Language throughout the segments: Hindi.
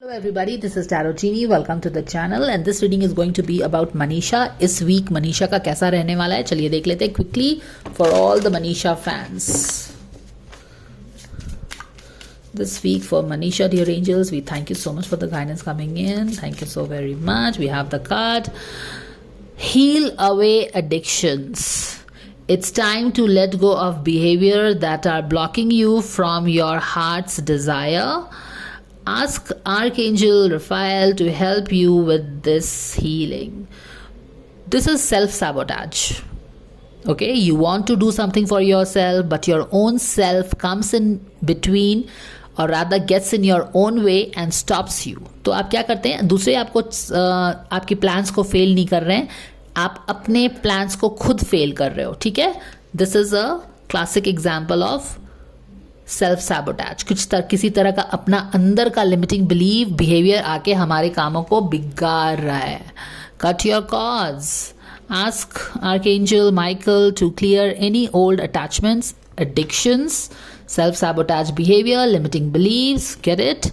Hello everybody, this is Tarot Genie. Welcome to the channel and this reading is going to be about Manisha. इस week Manisha का कैसा रहने वाला है चलिए देख लेते हैं quickly for all the Manisha fans. This week for Manisha, dear angels, we thank you so much for the guidance coming in. Thank you so very much. We have the card Heal Away Addictions. It's time to let go of behavior that are blocking you from your heart's desire. Ask Archangel Raphael to help you with this healing. This is self-sabotage. Okay, you want to do something for yourself, but your own self comes in between or rather gets in your own way and stops you. तो आप क्या करते हैं, दूसरे आपको आपकी प्लान्स को फेल नहीं कर रहे हैं, आप अपने प्लान्स को खुद फेल कर रहे हो. ठीक है, this is a classic example of self sabotage. किसी तरह का अपना अंदर का लिमिटिंग बिलीव बिहेवियर आके हमारे कामों को बिगाड़ रहा है. Cut your cords. Ask archangel Michael to clear any old attachments, addictions, self-sabotage behavior, limiting beliefs, get it?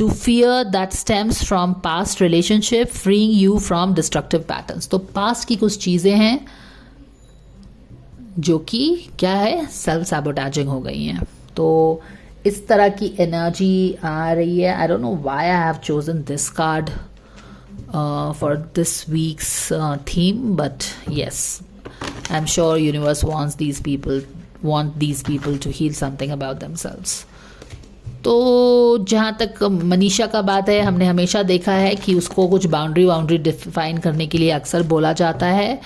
To fear that stems from past relationship, freeing you from destructive patterns. तो past की कुछ चीज़ें हैं जो कि क्या है, self-sabotaging हो गई हैं. तो इस तरह की एनर्जी आ रही है. I don't know why I have chosen this card for this week's theme, but yes, I'm sure universe want these people to heal something about themselves. तो जहाँ तक मनीषा का बात है, हमने हमेशा देखा है कि उसको कुछ बाउंड्री डिफाइन करने के लिए अक्सर बोला जाता है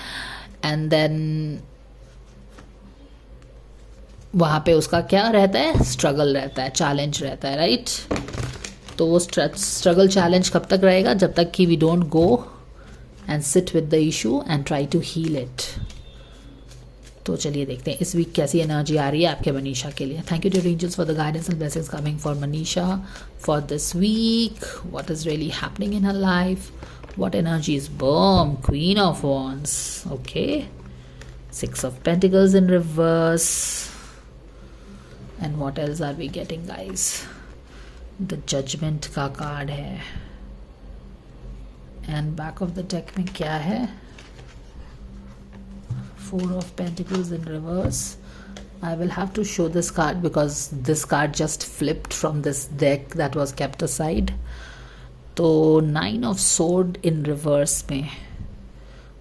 एंड देन वहाँ पे उसका क्या रहता है, स्ट्रगल रहता है, चैलेंज रहता है, राइट? तो वो स्ट्रगल चैलेंज कब तक रहेगा, जब तक कि we don't go and sit with the issue and try to heal it. तो चलिए देखते हैं इस वीक कैसी एनर्जी आ रही है आपके मनीषा के लिए. Thank you dear angels for the guidance and blessings coming for Manisha for this week. What is really happening in her life, what energy is balm. Queen of wands, okay, 6 of Pentacles in reverse. And what else are we getting, guys? The Judgment का कार्ड है and back of the deck में क्या है, 4 of Pentacles in reverse. I will have to show this card because this card just flipped from this deck that was kept aside. तो 9 of Sword in reverse में,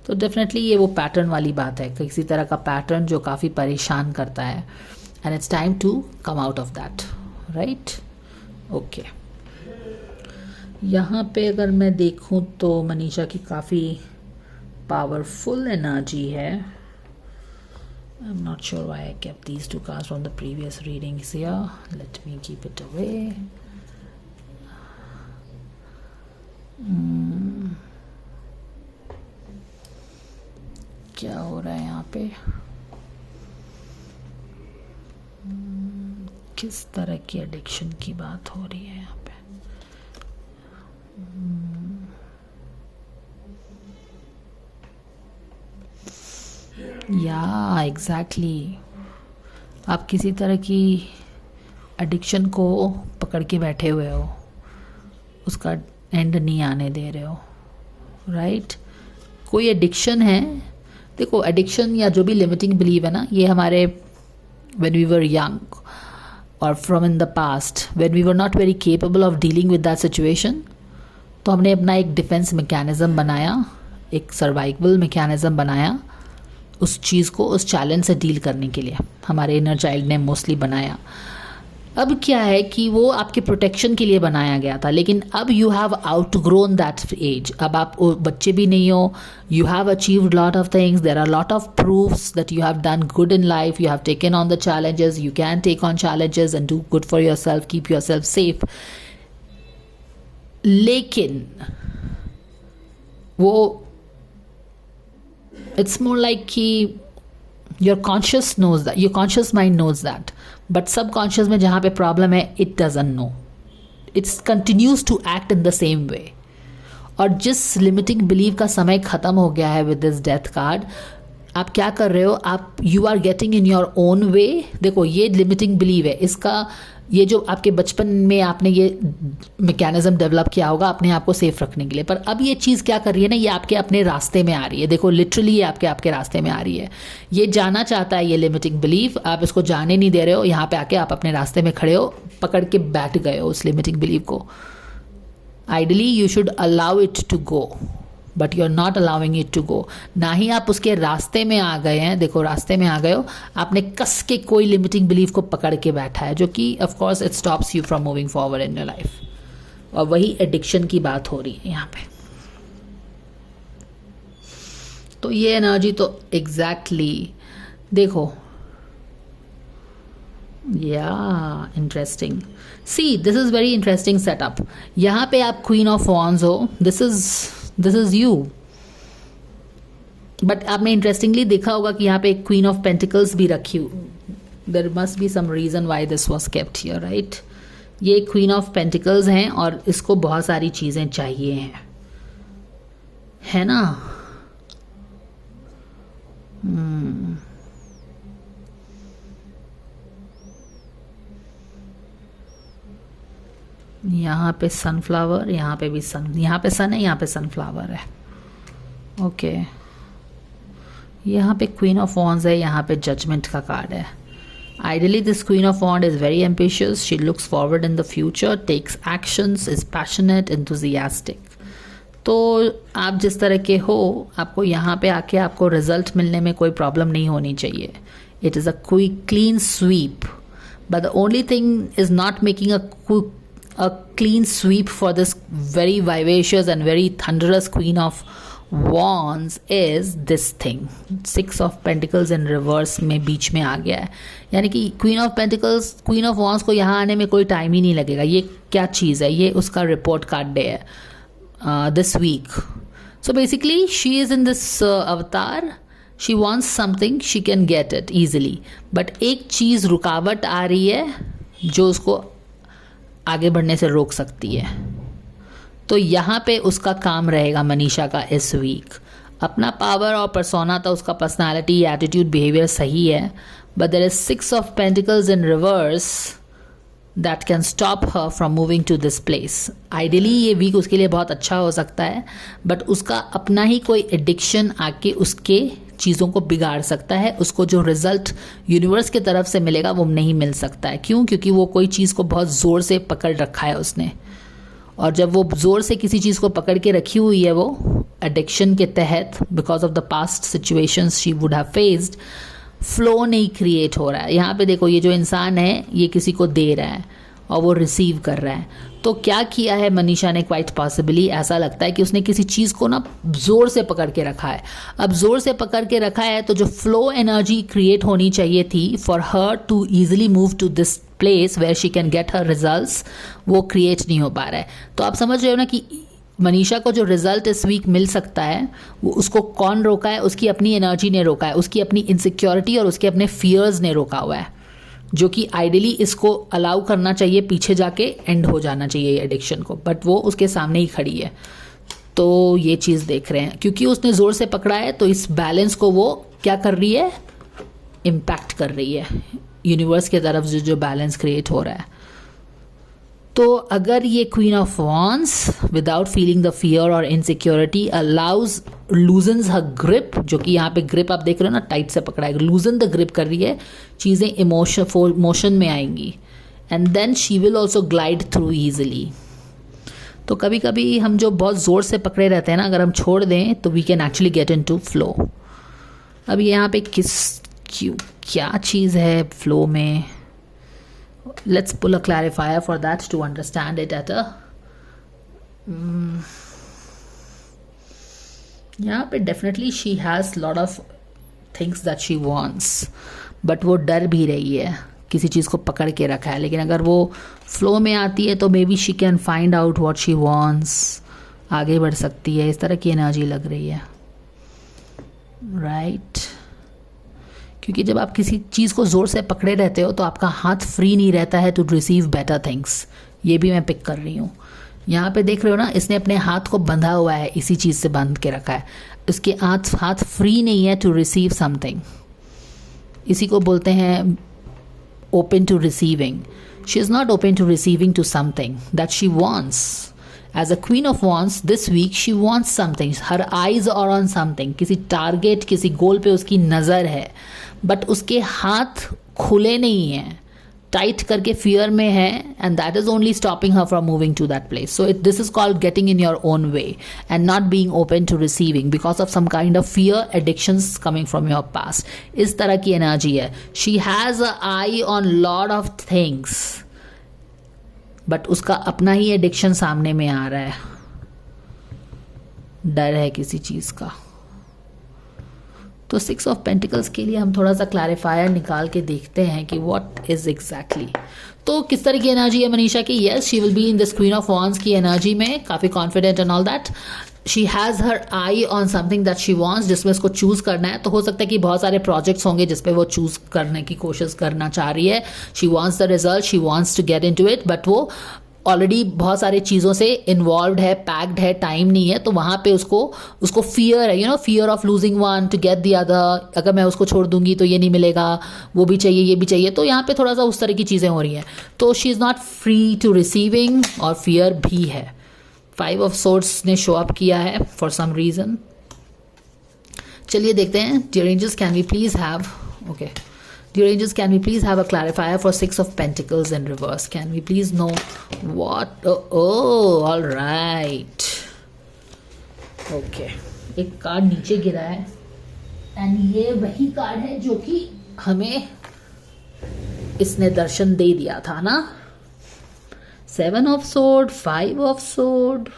तो डेफिनेटली ये वो पैटर्न वाली बात है, किसी तरह का पैटर्न जो काफ़ी परेशान करता है and it's time to come out of that, right? Okay. यहाँ पे अगर मैं देखूँ तो मनीषा की काफ़ी पावरफुल एनर्जी है. I'm not sure why I kept these 2 cards from the previous readings here. Let me keep it away. क्या हो रहा है यहाँ पे, किस तरह की एडिक्शन की बात हो रही है यहाँ पे. या एग्जैक्टली आप किसी तरह की एडिक्शन को पकड़ के बैठे हुए हो, उसका एंड नहीं आने दे रहे हो, राइट? कोई एडिक्शन है. देखो एडिक्शन या जो भी लिमिटिंग बिलीव है ना, ये हमारे when we were young or from in the past when we were not very capable of dealing with that situation, तो हमने अपना एक डिफेंस मैकेनिज़्म बनाया, एक सर्वाइवल मैकेनिज़्म बनाया उस चीज़ को, उस चैलेंज से डील करने के लिए हमारे इनर चाइल्ड ने मोस्टली बनाया. अब क्या है कि वो आपके प्रोटेक्शन के लिए बनाया गया था, लेकिन अब you have outgrown that age. अब आप बच्चे भी नहीं हो, you have achieved lot of things, there are lot of proofs that you have done good in life, you have taken on the challenges, you can take on challenges and do good for yourself, keep yourself safe. लेकिन वो इट्स मोर लाइक कि your conscious knows that, your conscious mind knows that, but subconscious में जहाँ पे प्रॉब्लम है it doesn't know, it's continues to act in the same way. और जिस लिमिटिंग बिलीव का समय ख़त्म हो गया है विद दिस डेथ कार्ड, आप क्या कर रहे हो, आप you are getting in your own way. देखो ये लिमिटिंग बिलीव है, इसका ये जो आपके बचपन में आपने ये मैकेनिज्म डेवलप किया होगा अपने आप को सेफ रखने के लिए, पर अब ये चीज़ क्या कर रही है ना, ये आपके अपने रास्ते में आ रही है। देखो लिटरली ये आपके रास्ते में आ रही है। ये जाना चाहता है, ये लिमिटिंग बिलीफ, आप इसको जाने नहीं दे रहे हो। यहाँ पे आके आप अपने रास्ते में खड़े हो, पकड़ के बैठ गए हो उस लिमिटिंग बिलीफ को। Ideally you should allow it to go, but you are not allowing it to go. ना ही आप उसके रास्ते में आ गए हैं, देखो रास्ते में आ गए हो, आपने कस के कोई लिमिटिंग बिलीफ को पकड़ के बैठा है, जो कि of course it stops you from moving forward in your life. और वही एडिक्शन की बात हो रही है यहाँ पे। तो ये एनर्जी तो एग्जैक्टली देखो, या interesting, C this is very interesting setup. यहाँ पे आप क्वीन ऑफ वॉन्ड्स हो, दिस इज यू। बट आपने इंटरेस्टिंगली देखा होगा कि यहाँ पे एक क्वीन ऑफ पेंटिकल्स भी रखी हुई। There must be some reason why this was kept here, right. ये क्वीन ऑफ पेंटिकल्स हैं और इसको बहुत सारी चीजें चाहिए हैं, है ना। यहाँ पे सनफ्लावर, यहाँ पे भी सन, यहाँ पे सन है, यहाँ पे सनफ्लावर है। ओके यहाँ पे क्वीन ऑफ वॉन्ड्स है, यहाँ पे जजमेंट का कार्ड है। Ideally this queen of wand is very ambitious, she looks forward in the future, takes actions, is passionate, enthusiastic. तो आप जिस तरह के हो, आपको यहाँ पे आके आपको रिजल्ट मिलने में कोई प्रॉब्लम नहीं होनी चाहिए। It is a quick clean sweep, but the only thing is not making a clean sweep for this very vivacious and very thunderous queen of wands is this thing, 6 of pentacles in reverse में बीच में आ गया है। यानी कि queen of pentacles, queen of wands को यहाँ आने में कोई टाइम ही नहीं लगेगा। ये क्या चीज़ है, ये उसका रिपोर्ट कार्ड डे है this week. So basically she is in this avatar, she wants something, she can get it easily, but एक चीज़ रुकावट आ रही है जो उसको आगे बढ़ने से रोक सकती है। तो यहाँ पे उसका काम रहेगा मनीषा का इस वीक। अपना पावर और पर्सोना तो उसका पर्सनालिटी, एटीट्यूड, बिहेवियर सही है, but there is 6 of pentacles in reverse that can stop her from moving to this place. Ideally ये वीक उसके लिए बहुत अच्छा हो सकता है, बट उसका अपना ही कोई एडिक्शन आके उसके चीज़ों को बिगाड़ सकता है। उसको जो रिजल्ट यूनिवर्स की तरफ से मिलेगा वो नहीं मिल सकता है। क्यों? क्योंकि वो कोई चीज़ को बहुत ज़ोर से पकड़ रखा है उसने, और जब वो ज़ोर से किसी चीज़ को पकड़ के रखी हुई है वो एडिक्शन के तहत, because of the past situations she would have faced, flow नहीं क्रिएट हो रहा है। यहाँ पे देखो, ये जो इंसान है ये किसी को दे रहा है और वो रिसीव कर रहा है। तो क्या किया है मनीषा ने, क्वाइट पॉसिबली ऐसा लगता है कि उसने किसी चीज़ को ना ज़ोर से पकड़ के रखा है। अब ज़ोर से पकड़ के रखा है तो जो फ्लो एनर्जी क्रिएट होनी चाहिए थी for her to easily move to this place where she can get her results, वो क्रिएट नहीं हो पा रहा है। तो आप समझ रहे हो ना कि मनीषा को जो रिजल्ट इस वीक मिल सकता है वो उसको कौन रोका है? उसकी अपनी एनर्जी ने रोका है, उसकी अपनी इनसिक्योरिटी और उसके अपने फियर्स ने रोका हुआ है, जो कि आइडियली इसको अलाउ करना चाहिए, पीछे जाके एंड हो जाना चाहिए एडिक्शन को, बट वो उसके सामने ही खड़ी है। तो ये चीज़ देख रहे हैं, क्योंकि उसने ज़ोर से पकड़ा है तो इस बैलेंस को वो क्या कर रही है, इम्पैक्ट कर रही है यूनिवर्स की तरफ जो बैलेंस क्रिएट हो रहा है। तो अगर ये queen of wands without feeling the fear और इनसिक्योरिटी अलाउज लूजन्स हर ग्रिप, जो कि यहाँ पे ग्रिप आप देख रहे हो ना, टाइट से पकड़ा है, लूजन द ग्रिप कर रही है, चीज़ें मोशन में आएंगी, and then she will also glide through easily. तो कभी कभी हम जो बहुत ज़ोर से पकड़े रहते हैं ना, अगर हम छोड़ दें तो we can actually get into flow. अब यहाँ पे क्या चीज़ है फ्लो में? Let's pull a clarifier for that to understand it at a यहाँ पे definitely she has lot of things that she wants, but वो डर भी रही है, किसी चीज़ को पकड़ के रखा है। लेकिन अगर वो फ्लो में आती है तो maybe she can find out what she wants, आगे बढ़ सकती है। इस तरह की एनर्जी लग रही है, राइट? क्योंकि जब आप किसी चीज़ को ज़ोर से पकड़े रहते हो तो आपका हाथ फ्री नहीं रहता है टू रिसीव बेटर थिंग्स। ये भी मैं पिक कर रही हूँ। यहाँ पे देख रहे हो ना, इसने अपने हाथ को बंधा हुआ है, इसी चीज़ से बांध के रखा है, इसके हाथ फ्री नहीं है टू रिसीव समथिंग। इसी को बोलते हैं open to receiving. She is not open to receiving to something that she wants. As a Queen of Wands, this week she wants something. Her eyes are on something. किसी टारगेट, किसी गोल पे उसकी नज़र है, बट उसके हाथ खुले नहीं हैं, टाइट करके फियर में है, and that is only stopping her from moving to that place. So this is called getting in your own way and not being open to receiving because of some kind of fear addictions coming from your past. इस तरह की एनर्जी है. She has a eye on lot of things, but उसका अपना ही एडिक्शन सामने में आ रहा है. डर है किसी चीज़ का. तो 6 ऑफ पेंटिकल्स के लिए हम थोड़ा सा क्लैरिफायर निकाल के देखते हैं कि व्हाट इज एग्जैक्टली. तो किस तरह की एनर्जी है मनीषा की? Yes, she will be in this queen of wands की एनर्जी में, काफ़ी confident and all that. She has her I on something that she wants, जिसमें उसको चूज़ करना है. तो हो सकता है कि बहुत सारे प्रोजेक्ट्स होंगे जिसपे वो चूज़ करने की कोशिश करना चाह रही है. She wants the result, she wants to get into it, but वो ऑलरेडी बहुत सारी चीज़ों से इन्वॉल्व है, पैक्ड है, टाइम नहीं है. तो वहाँ पे उसको फियर है, fear of losing one to get the other. अगर मैं उसको छोड़ दूंगी तो ये नहीं मिलेगा, वो भी चाहिए, ये भी चाहिए. तो यहाँ पे थोड़ा सा उस तरह की चीज़ें हो रही हैं. तो she is not free to receiving, और फियर भी है. 5 ऑफ सोर्ड्स ने शो अप किया है फॉर सम रीज़न. चलिए देखते हैं. Dear angels, can we please have Dear angels, can we please have a clarifier for 6 of Pentacles in reverse? Can we please know what? Oh, all right. Okay. एक कार्ड नीचे गिरा है, एंड ये वही कार्ड है जो कि हमें इसने दर्शन दे दिया था ना. 7 of Sword, 5 of Sword.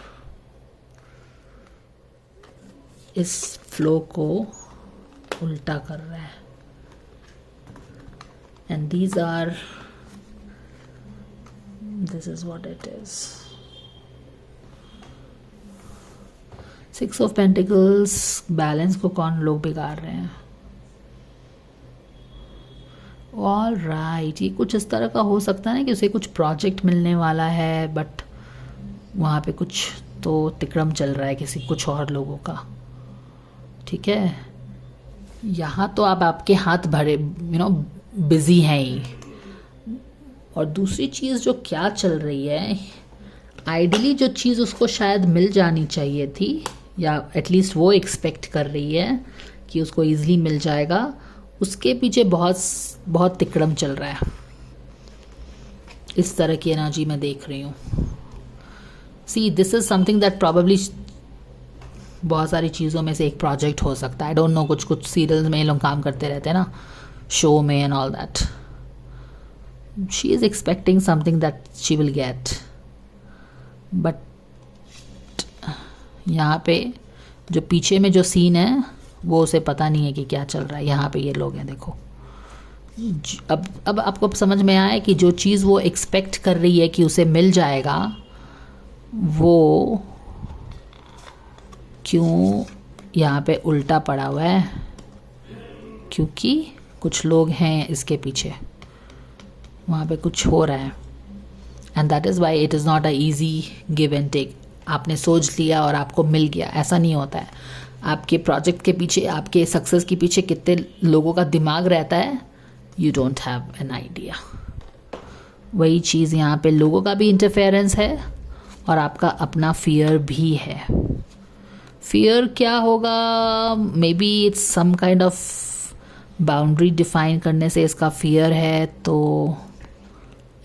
इस फ्लो को उल्टा कर रहा है. And this is what it is. 6 of Pentacles, balance को कौन लोग बिगाड़ रहे हैं? All right. ये कुछ इस तरह का हो सकता है ना कि उसे कुछ प्रोजेक्ट मिलने वाला है, बट वहाँ पे कुछ तो तिक्रम चल रहा है कुछ और लोगों का. ठीक है, यहाँ तो आपके हाथ भरे बिजी हैं ही. और दूसरी चीज़ जो क्या चल रही है, आइडियली जो चीज़ उसको शायद मिल जानी चाहिए थी, या एटलीस्ट वो एक्सपेक्ट कर रही है कि उसको ईजिली मिल जाएगा, उसके पीछे बहुत तिकड़म चल रहा है. इस तरह की एनर्जी मैं देख रही हूँ. See, this is something that probably बहुत सारी चीज़ों में से एक प्रोजेक्ट हो सकता है. आई डोंट नो, कुछ सीरियल्स में ये लोग काम करते रहते हैं ना, शो में and all that. She is expecting something that she will gate, but यहाँ पे जो पीछे में जो सीन है वो उसे पता नहीं है कि क्या चल रहा है. यहाँ पे ये लोग हैं, देखो. अब आपको समझ में आया कि जो चीज़ वो एक्सपेक्ट कर रही है कि उसे मिल जाएगा, वो क्यों यहाँ पे उल्टा पड़ा हुआ है. क्योंकि कुछ लोग हैं इसके पीछे, वहाँ पे कुछ हो रहा है. And that is why it is not a easy give and take. आपने सोच लिया और आपको मिल गया, ऐसा नहीं होता है. आपके प्रोजेक्ट के पीछे, आपके सक्सेस के पीछे कितने लोगों का दिमाग रहता है, you don't have an idea. वही चीज़ यहाँ पे लोगों का भी इंटरफेरेंस है और आपका अपना फियर भी है. फियर क्या होगा? Maybe it's some kind of boundary define करने से इसका फियर है. तो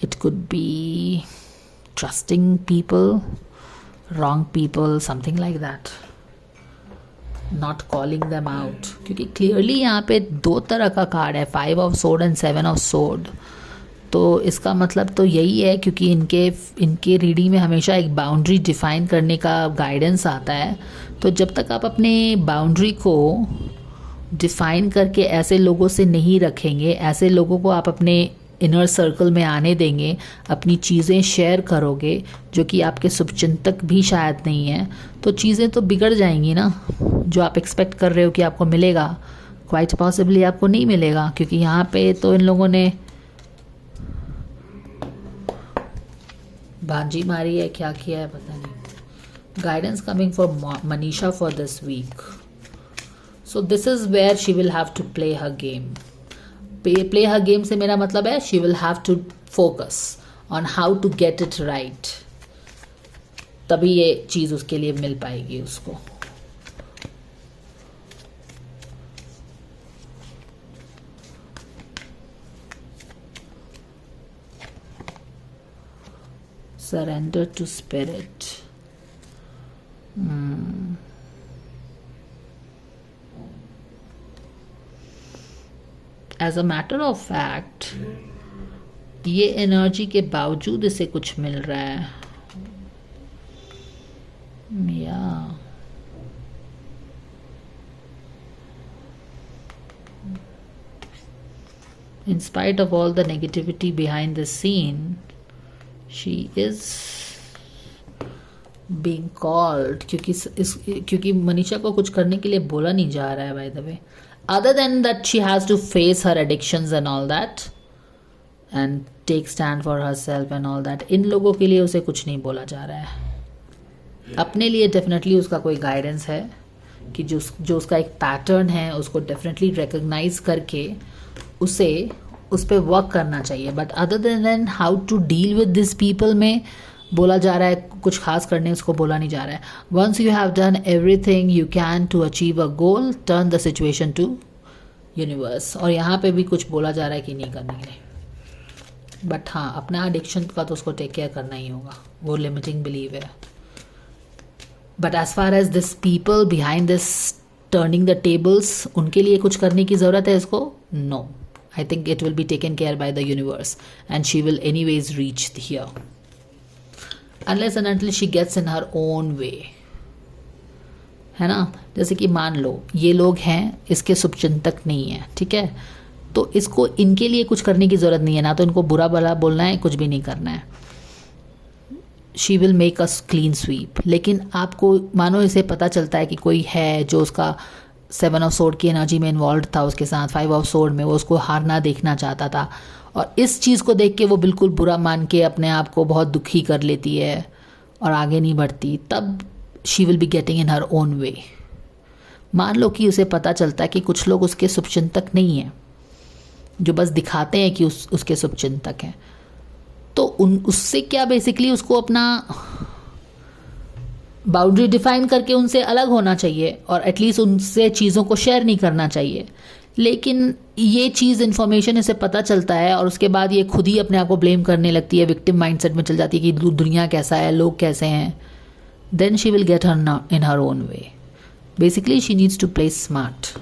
it could be trusting people, wrong people, something like that, not calling them out. क्योंकि क्लियरली यहाँ पे 2 तरह का कार्ड है, 5 of sword and 7 of sword. तो इसका मतलब तो यही है, क्योंकि इनके रीडिंग में हमेशा एक बाउंड्री डिफाइन करने का गाइडेंस आता है. तो जब तक आप अपने बाउंड्री को डिफाइन करके ऐसे लोगों से नहीं रखेंगे, ऐसे लोगों को आप अपने इनर सर्कल में आने देंगे, अपनी चीज़ें शेयर करोगे जो कि आपके शुभचिंतक भी शायद नहीं है, तो चीज़ें तो बिगड़ जाएंगी ना. जो आप एक्सपेक्ट कर रहे हो कि आपको मिलेगा, क्वाइट पॉसिबली आपको नहीं मिलेगा. क्योंकि यहाँ पे तो इन लोगों ने भांजी मारी है, क्या किया है पता नहीं. Guidance coming for Manisha for this week. So this is where she will have to play her game. Play her game से मेरा मतलब है she will have to focus on how to get it right, तभी ये चीज़ उसके लिए मिल पाएगी उसको. Surrender to spirit. As a matter of fact, ये एनर्जी के बावजूद इसे कुछ मिल रहा है. Yeah. In spite of all the negativity behind the scene, she is being called, क्योंकि मनीषा को कुछ करने के लिए बोला नहीं जा रहा है. By the way, other than that she has to face her addictions and all that and take stand for herself and all that, इन लोगों के लिए उसे कुछ नहीं बोला जा रहा है. अपने लिए डेफिनेटली उसका कोई गाइडेंस है कि जो उसका एक पैटर्न है उसको डेफिनेटली रिकग्नाइज करके उसे उस पर वर्क करना चाहिए. But other than how to deal with this people में बोला जा रहा है, कुछ खास करने उसको बोला नहीं जा रहा है. Once you have done everything you can to achieve a goal, turn the situation to universe. और यहाँ पे भी कुछ बोला जा रहा है कि नहीं करने के लिए. बट हाँ, अपना एडिक्शन का तो उसको टेक केयर करना ही होगा, वो लिमिटिंग बिलीव है. But as far as this people behind this turning the tables, उनके लिए कुछ करने की ज़रूरत है इसको? No. I think it will be taken care by the universe and she will anyways reach here unless and until she gets in her own way. है ना? जैसे कि मान लो ये लोग हैं, इसके शुभचिंतक नहीं है, ठीक है, तो इसको इनके लिए कुछ करने की ज़रूरत नहीं है, ना तो इनको बुरा भला बोलना है, कुछ भी नहीं करना है. She will make a clean sweep. लेकिन आपको मानो इसे पता चलता है कि कोई है जो उसका 7 ऑफ सोर्ड की एनर्जी में इन्वॉल्व था उसके साथ, 5 ऑफ सोर्ड में, वो उसको हारना देखना चाहता था, और इस चीज़ को देख के वो बिल्कुल बुरा मान के अपने आप को बहुत दुखी कर लेती है और आगे नहीं बढ़ती. तब she will be getting in her own वे. मान लो कि उसे पता चलता है कि कुछ लोग उसके शुभचिंतक नहीं हैं, जो बस दिखाते हैं कि उसके शुभचिंतक हैं, तो उससे क्या बेसिकली उसको अपना बाउंड्री डिफाइन करके उनसे अलग होना चाहिए और एटलीस्ट उनसे चीज़ों को शेयर नहीं करना चाहिए. लेकिन ये चीज़ इन्फॉर्मेशन इसे पता चलता है और उसके बाद ये खुद ही अपने आप को ब्लेम करने लगती है, विक्टिम माइंडसेट में चल जाती है कि दुनिया कैसा है, लोग कैसे हैं. Then she will get her in her own way. Basically she needs to play smart.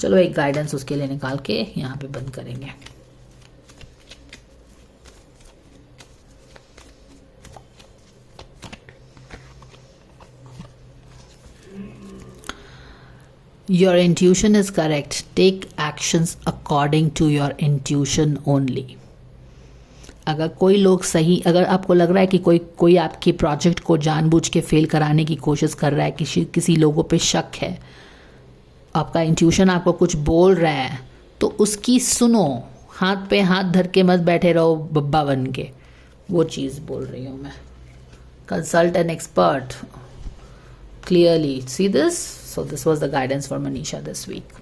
चलो एक गाइडेंस उसके लिए निकाल के यहाँ पे बंद करेंगे. Your intuition is correct. Take actions according to your intuition only. अगर कोई लोग सही, अगर आपको लग रहा है कि कोई आपके प्रोजेक्ट को जानबूझ के फेल कराने की कोशिश कर रहा है, किसी लोगों पे शक है, आपका इंट्यूशन आपको कुछ बोल रहा है, तो उसकी सुनो. हाथ पे हाथ धर के मत बैठे रहो बब्बा बन के. वो चीज़ बोल रही हूँ मैं. Consult an expert. Clearly see this. So this was the guidance for Manisha this week.